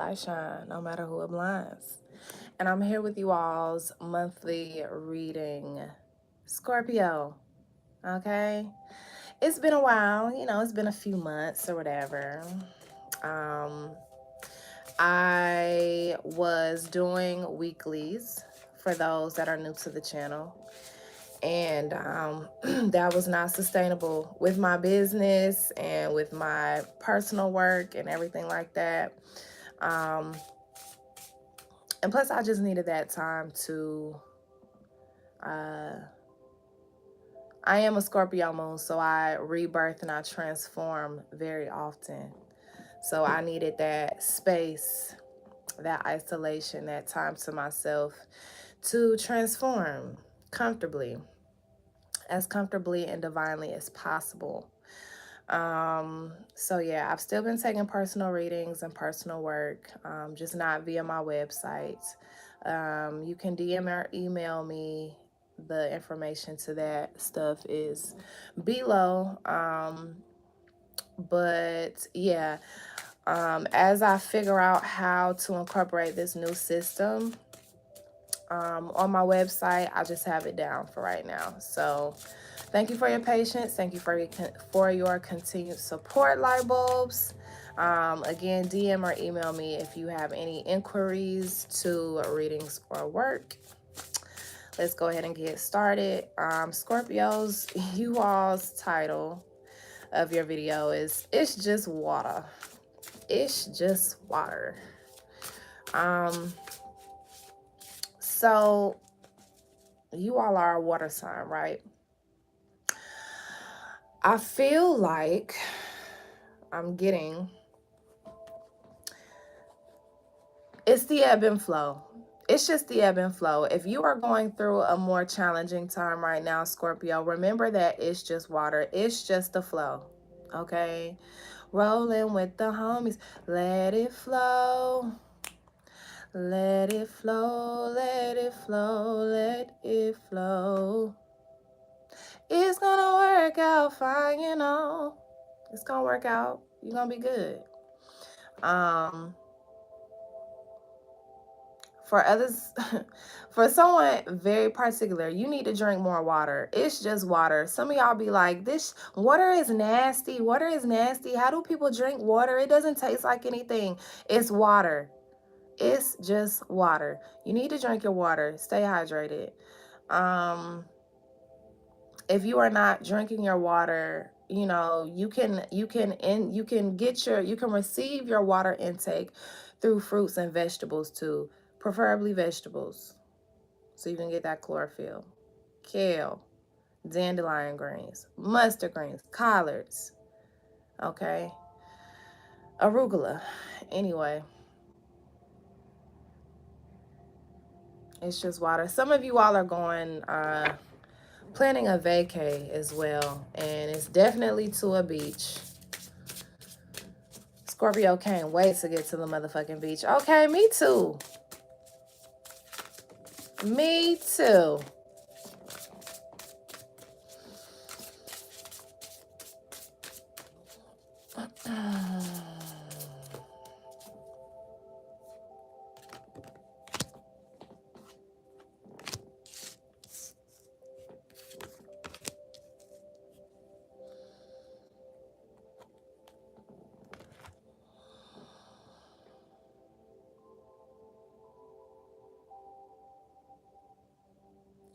I shine no matter who it blinds. And I'm here with you all's monthly reading. Scorpio, okay? It's been a while, it's been a few months or whatever. Um, I was doing weeklies for those that are new to the channel. And that was not sustainable with my business and with my personal work and everything like that. Um, and plus, I just needed that time to. Uh, I am a Scorpio moon, so I rebirth and I transform very often. So I needed that space, that isolation, that time to myself to transform comfortably, as comfortably and divinely as possible. So yeah, I've still been taking personal readings and personal work, just not via my website. You can DM or email me. The information to that stuff is below. But yeah, as I figure out how to incorporate this new system on my website, I just have it down for right now. So thank you for your patience. Thank you for your continued support, light bulbs. Again, DM or email me if you have any inquiries to readings or work. Let's go ahead and get started. Scorpios, you all's title of your video is It's Just Water. It's just water. So you all are a water sign, right? I feel like I'm getting, it's the ebb and flow. It's just the ebb and flow. If you are going through a more challenging time right now, Scorpio, remember that it's just water. It's just the flow, okay? Rolling with the homies. Let it flow. Let it flow, let it flow, let it flow. It's gonna work out fine, It's gonna work out. You're gonna be good. Um, for others, for someone very particular, you need to drink more water. It's just water. Some of y'all be like, this water is nasty. Water is nasty. How do people drink water? It doesn't taste like anything. It's water. It's just water. You need to drink your water. Stay hydrated. If you are not drinking your water, you can receive your water intake through fruits and vegetables too, preferably vegetables, so you can get that chlorophyll. Kale, dandelion greens, mustard greens, collards, okay, arugula. Anyway, it's just water. Some of you all are going planning a vacay as well, and it's definitely to a beach. Scorpio can't wait to get to the motherfucking beach. Okay, me too. Me too.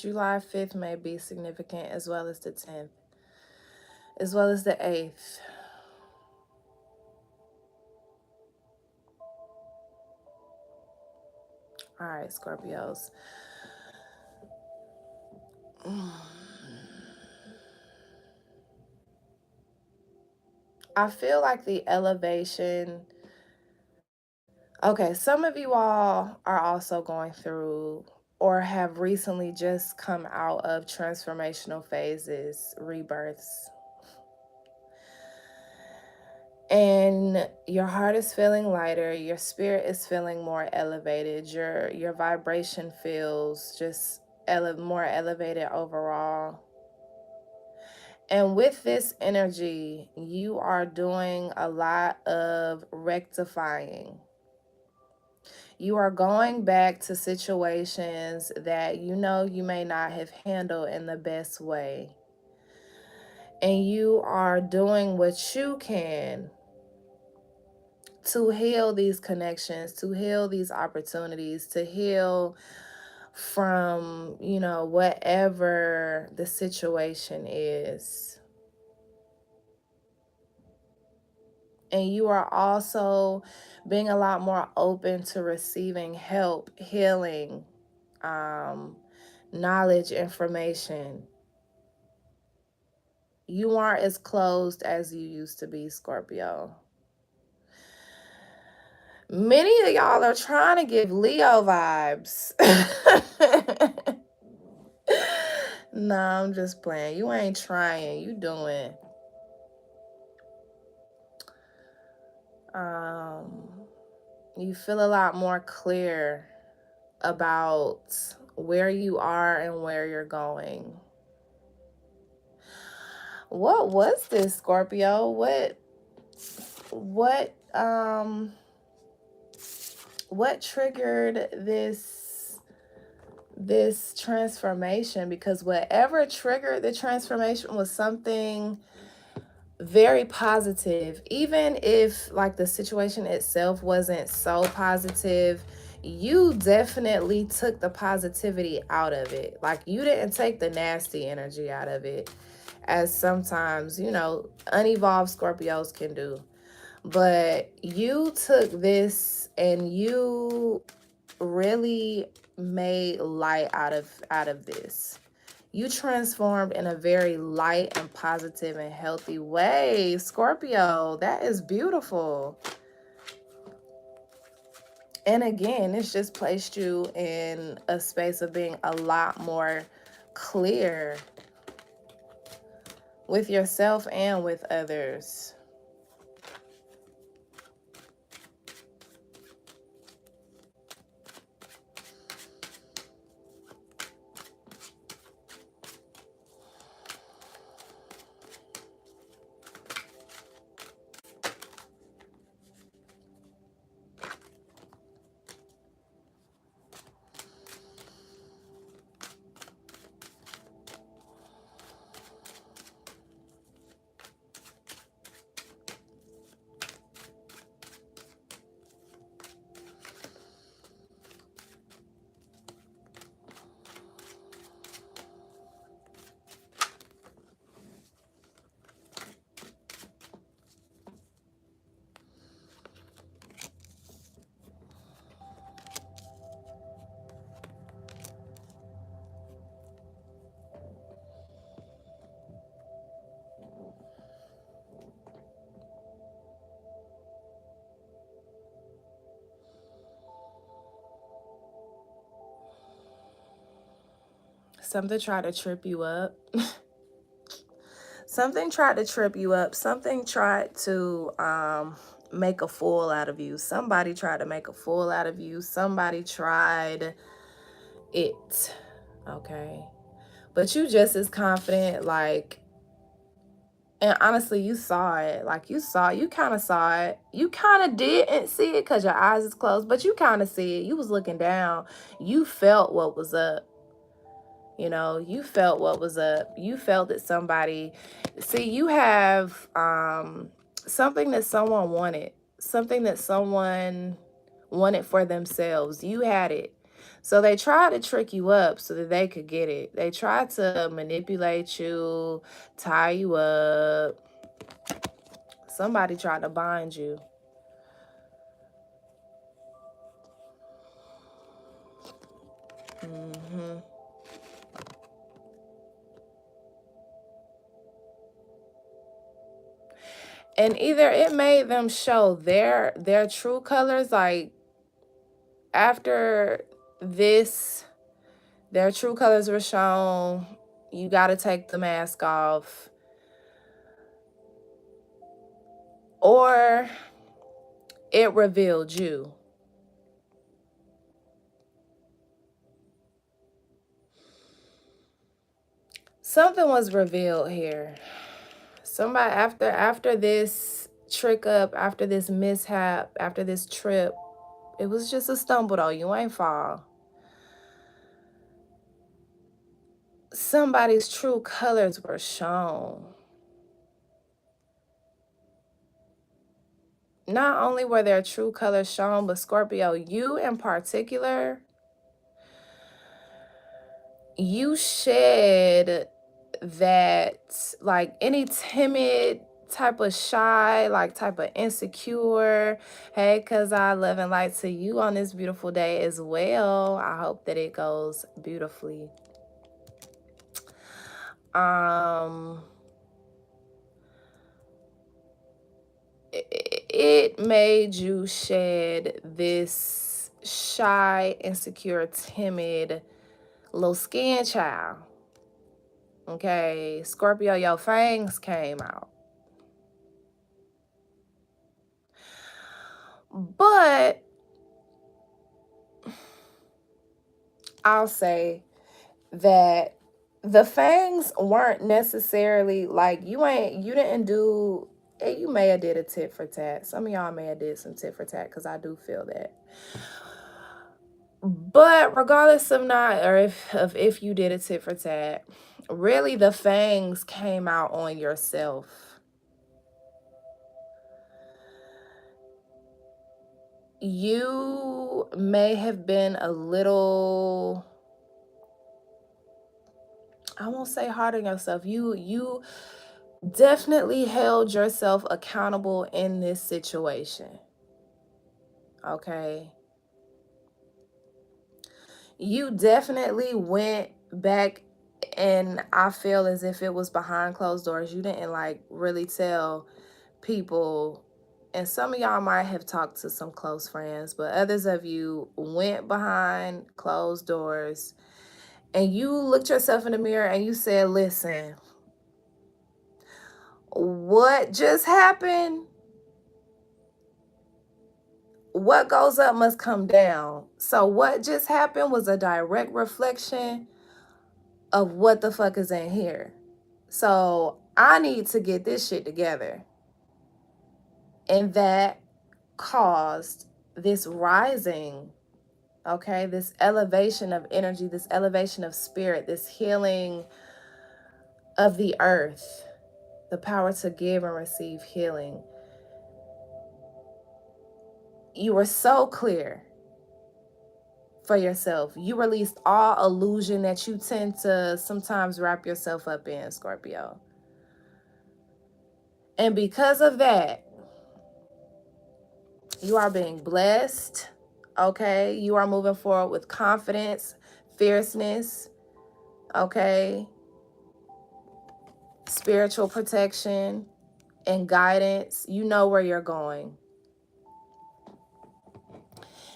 July 5th may be significant, as well as the 10th, as well as the 8th. All right, Scorpios. I feel like the elevation. Okay, some of you all are also going through or have recently just come out of transformational phases, rebirths. And your heart is feeling lighter, your spirit is feeling more elevated, your vibration feels just more elevated overall. And with this energy, you are doing a lot of rectifying. You are going back to situations that you know you may not have handled in the best way. And you are doing what you can to heal these connections, to heal these opportunities, to heal from, whatever the situation is. And you are also being a lot more open to receiving help, healing, um, knowledge, information. You aren't as closed as you used to be, Scorpio. Many of y'all are trying to give Leo vibes. Nah, I'm just playing. You ain't trying. You doing. Um, you feel a lot more clear about where you are and where you're going. What was this, Scorpio? What what triggered this transformation? Because whatever triggered the transformation was something very positive. Even if like the situation itself wasn't so positive, you definitely took the positivity out of it. Like you didn't take the nasty energy out of it, as sometimes, unevolved Scorpios can do. But you took this and you really made light out of this. You transformed in a very light and positive and healthy way, Scorpio. That is beautiful. And again, it's just placed you in a space of being a lot more clear with yourself and with others. Something tried to trip you up. Something tried to trip you up. Something tried to make a fool out of you. Somebody tried to make a fool out of you. Somebody tried it. Okay. But you just as confident, like, and honestly, you saw it. Like, you kind of saw it. You kind of didn't see it because your eyes is closed, but you kind of see it. You was looking down. You felt what was up. You felt what was up. You felt that somebody, see, you have something that someone wanted, something that someone wanted for themselves. You had it. So they tried to trick you up so that they could get it. They tried to manipulate you, tie you up. Somebody tried to bind you. Mm-hmm. And either it made them show their true colors, like after this, their true colors were shown. You got to take the mask off. Or it revealed you. Something was revealed here. Somebody after this trick up, after this mishap, after this trip, It was just a stumble though. You ain't fall. Somebody's true colors were shown. Not only were their true colors shown, but Scorpio, you in particular, you shed that, like, any timid type of shy, like type of insecure, hey, cuz I love and light to you on this beautiful day as well. I hope that it goes beautifully. It made you shed this shy, insecure, timid little skin child. Okay, Scorpio, your fangs came out. But I'll say that the fangs weren't necessarily like you didn't do it. You may have did a tit for tat. Some of y'all may have did some tit for tat because I do feel that. But regardless of not, or if you did a tit for tat, really the fangs came out on yourself. You may have been a little, I won't say hard on yourself. You definitely held yourself accountable in this situation. Okay. You definitely went back, and I feel as if it was behind closed doors. You didn't like really tell people, and some of y'all might have talked to some close friends, but others of you went behind closed doors and you looked yourself in the mirror and you said, listen, what just happened? What goes up must come down. So what just happened was a direct reflection of what the fuck is in here. So I need to get this shit together. And that caused this rising, okay, this elevation of energy, this elevation of spirit, this healing of the earth, the power to give and receive healing. You were so clear for yourself. You released all illusion that you tend to sometimes wrap yourself up in, Scorpio. And because of that, you are being blessed, okay? You are moving forward with confidence, fierceness, okay? Spiritual protection and guidance. You know where you're going.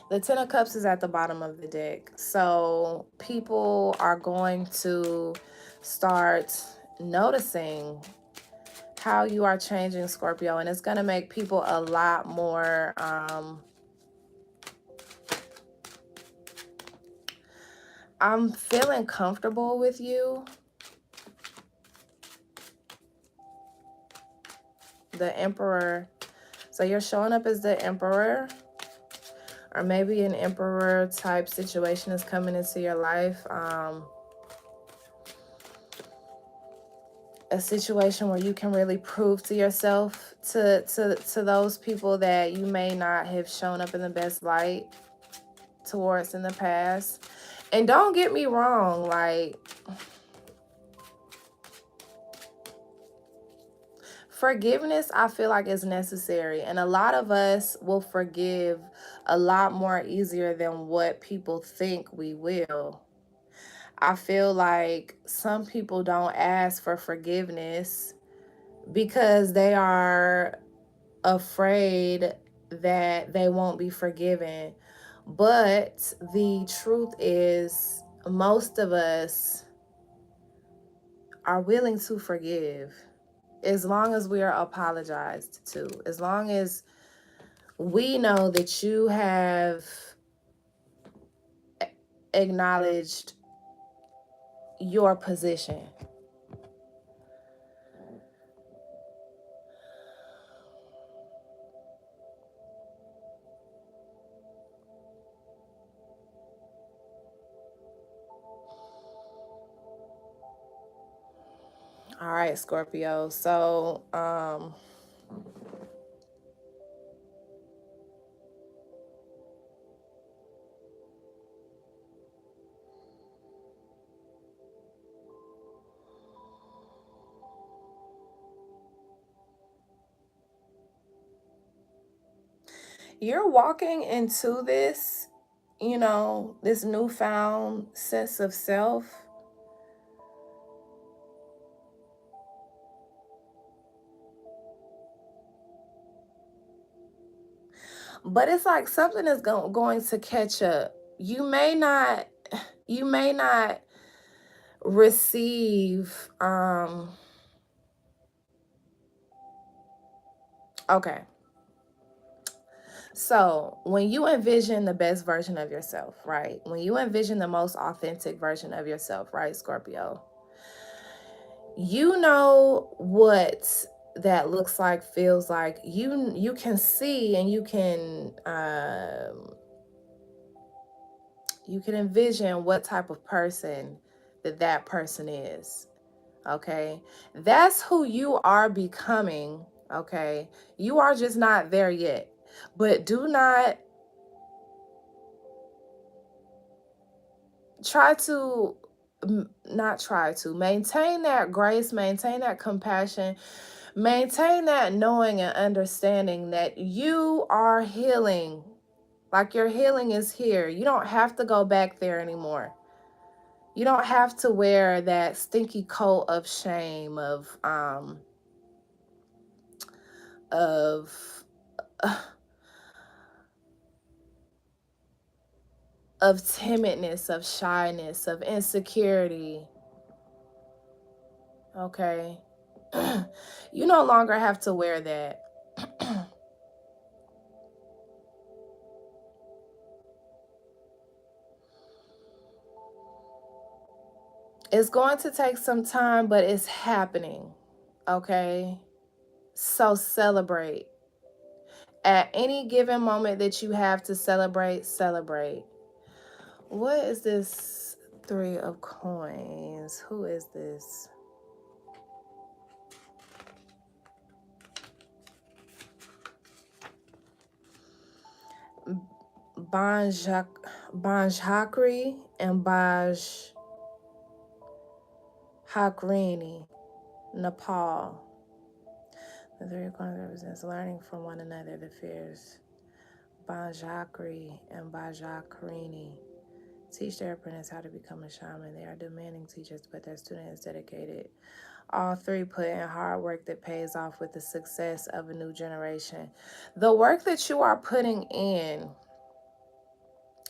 The Ten of Cups is at the bottom of the deck. So people are going to start noticing how you are changing, Scorpio. And it's going to make people a lot more I'm feeling comfortable with you. The Emperor. So you're showing up as the Emperor. Or maybe an Emperor type situation is coming into your life. A situation where you can really prove to yourself, to those people that you may not have shown up in the best light towards in the past. And don't get me wrong, like, forgiveness, I feel like, is necessary. And a lot of us will forgive a lot more easier than what people think we will. I feel like some people don't ask for forgiveness because they are afraid that they won't be forgiven. But the truth is, most of us are willing to forgive as long as we are apologized to, as long as we know that you have acknowledged your position. All right, Scorpio. So, you're walking into this, this newfound sense of self. But it's like something is going to catch up. You may not receive, okay. So, when you envision the best version of yourself, right? When you envision the most authentic version of yourself, right, Scorpio? You know what that looks like, feels like. You can see and you can envision what type of person that person is. Okay, that's who you are becoming. Okay, you are just not there yet, but do not try to not try to maintain that grace, maintain that compassion, maintain that knowing and understanding that you are healing. Like, your healing is here. You don't have to go back there anymore. You don't have to wear that stinky coat of shame, of of timidness, of shyness, of insecurity. Okay. You no longer have to wear that. It's going to take some time, but it's happening. Okay. So celebrate. At any given moment that you have to celebrate, celebrate. What is this Three of Coins? Who is this? Banjhakri and Hakrini, Nepal. The Three of Coins represents learning from one another the fears. Banjhakri and Banjhakrini teach their apprentice how to become a shaman. They are demanding teachers, but their student is dedicated. All three put in hard work that pays off with the success of a new generation. The work that you are putting in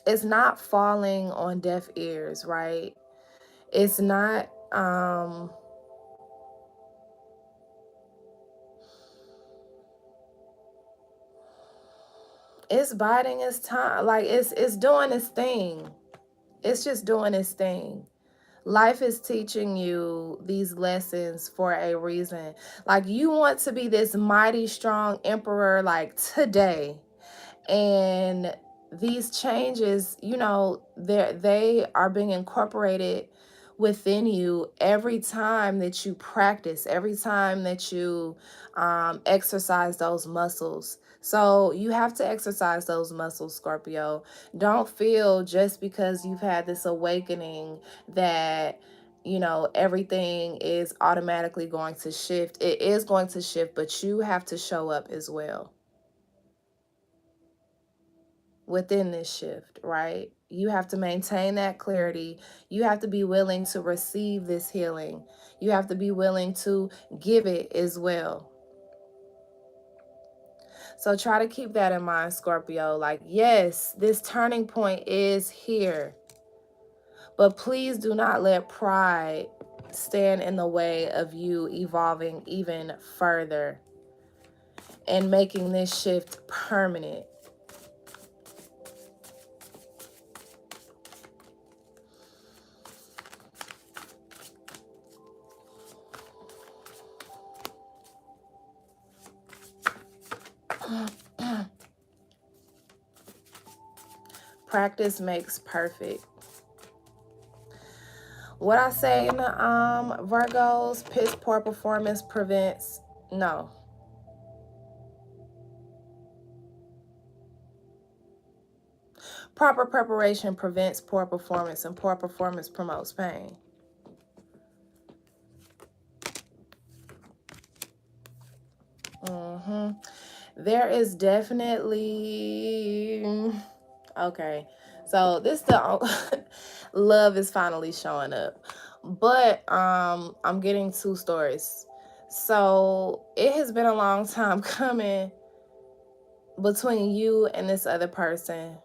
is not falling on deaf ears, right? It's not it's biding its time. Like, it's doing its thing. It's just doing its thing. Life is teaching you these lessons for a reason. Like, you want to be this mighty, strong emperor, like, today. And these changes, they are being incorporated within you every time that you practice, every time that you exercise those muscles. So you have to exercise those muscles, Scorpio. Don't feel just because you've had this awakening that everything is automatically going to shift. It is going to shift, but you have to show up as well within this shift, right? You have to maintain that clarity. You have to be willing to receive this healing. You have to be willing to give it as well. So try to keep that in mind, Scorpio. Like, yes, this turning point is here, but please do not let pride stand in the way of you evolving even further and making this shift permanent. Practice makes perfect. What I say in the Virgos, piss poor performance prevents, no. Proper preparation prevents poor performance, and poor performance promotes pain. There is definitely, okay. So this the love is finally showing up. But I'm getting two stories. So it has been a long time coming between you and this other person.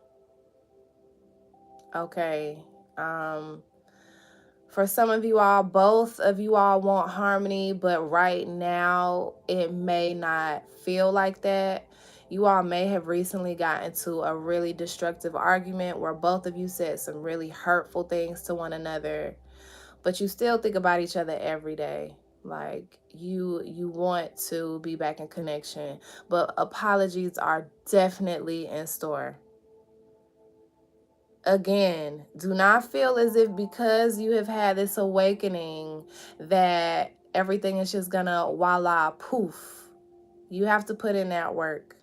Okay. For some of you all, both of you all want harmony, but right now it may not feel like that. You all may have recently gotten into a really destructive argument where both of you said some really hurtful things to one another, but you still think about each other every day. Like you want to be back in connection, but apologies are definitely in store. Again, do not feel as if because you have had this awakening that everything is just gonna voila poof. You have to put in that work.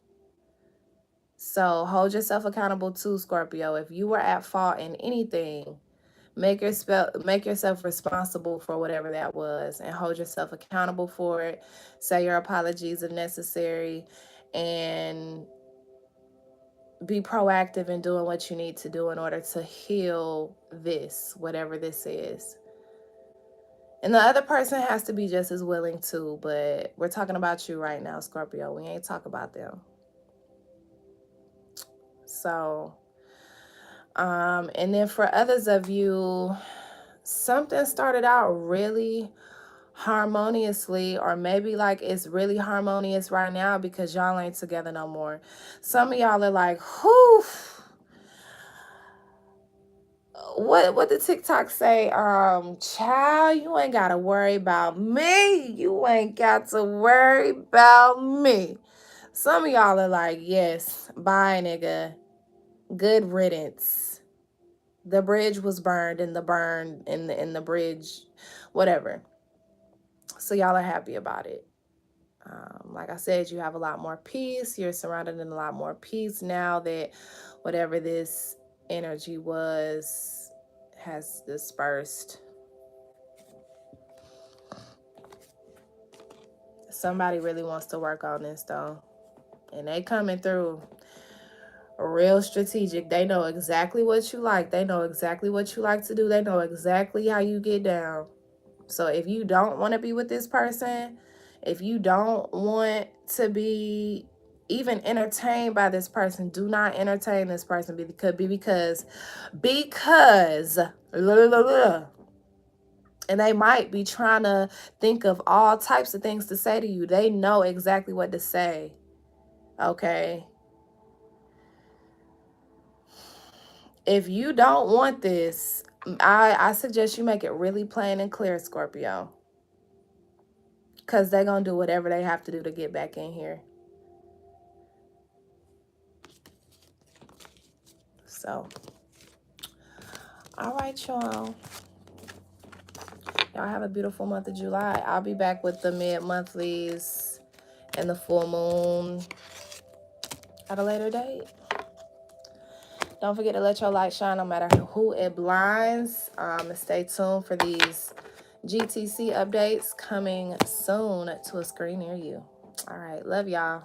So hold yourself accountable too, Scorpio. If you were at fault in anything, make yourself responsible for whatever that was and hold yourself accountable for it. Say your apologies if necessary, and be proactive in doing what you need to do in order to heal this, whatever this is. And the other person has to be just as willing too, but we're talking about you right now, Scorpio. We ain't talk about them. So, and then for others of you, something started out really harmoniously, or maybe like it's really harmonious right now because y'all ain't together no more. Some of y'all are like, whew, what the TikTok say? Child, you ain't gotta worry about me. You ain't got to worry about me. Some of y'all are like, yes, bye, nigga. Good riddance. The bridge was burned, and the burn in the bridge, whatever. So y'all are happy about it. Like I said, you have a lot more peace. You're surrounded in a lot more peace now that whatever this energy was has dispersed. Somebody really wants to work on this though, and they coming through real strategic. They know exactly what you like. They know exactly what you like to do. They know exactly how you get down. So if you don't want to be with this person, if you don't want to be even entertained by this person, do not entertain this person because and they might be trying to think of all types of things to say to you. They know exactly what to say. Okay. If you don't want this, I suggest you make it really plain and clear, Scorpio. Because they're going to do whatever they have to do to get back in here. So, all right, y'all. Y'all have a beautiful month of July. I'll be back with the mid-monthlies and the full moon at a later date. Don't forget to let your light shine no matter who it blinds. Stay tuned for these GTC updates coming soon to a screen near you. All right. Love y'all.